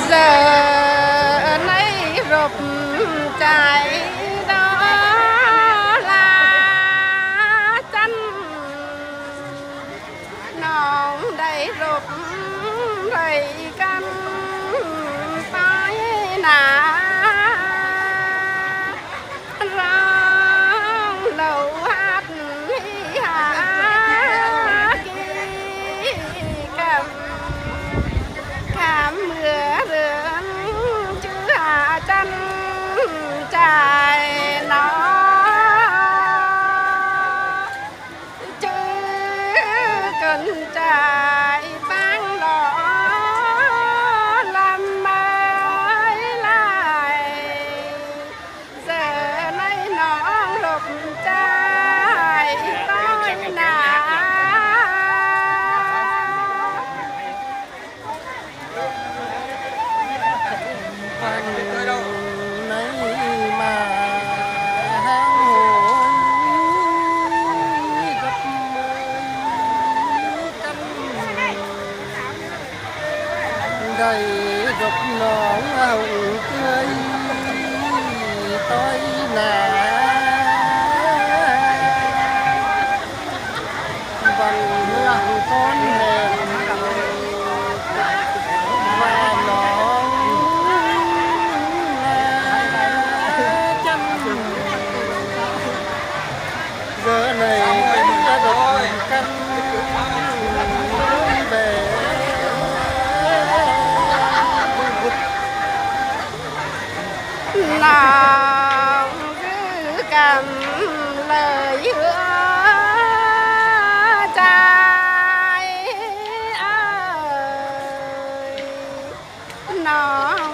เจอในรบใจดอลาจันน้องได้รบไรกันไปหนาเราเหล่าหัดหากีกับขามเมื่อเรือนจื้อหาจันใจน้อจื้อเกินใจตั้งดอลำไม้ลายเจอในน้องหลบใจต้อยหนาฟังในมาหางโหยกับมือกันได้ดอกน้องเอาเคยต้อยหนาวันเมื่อก้อนแห่งว่าน้องgiờ này đã đột căn bè nàng cứ cầm lời hứa trai ơi nó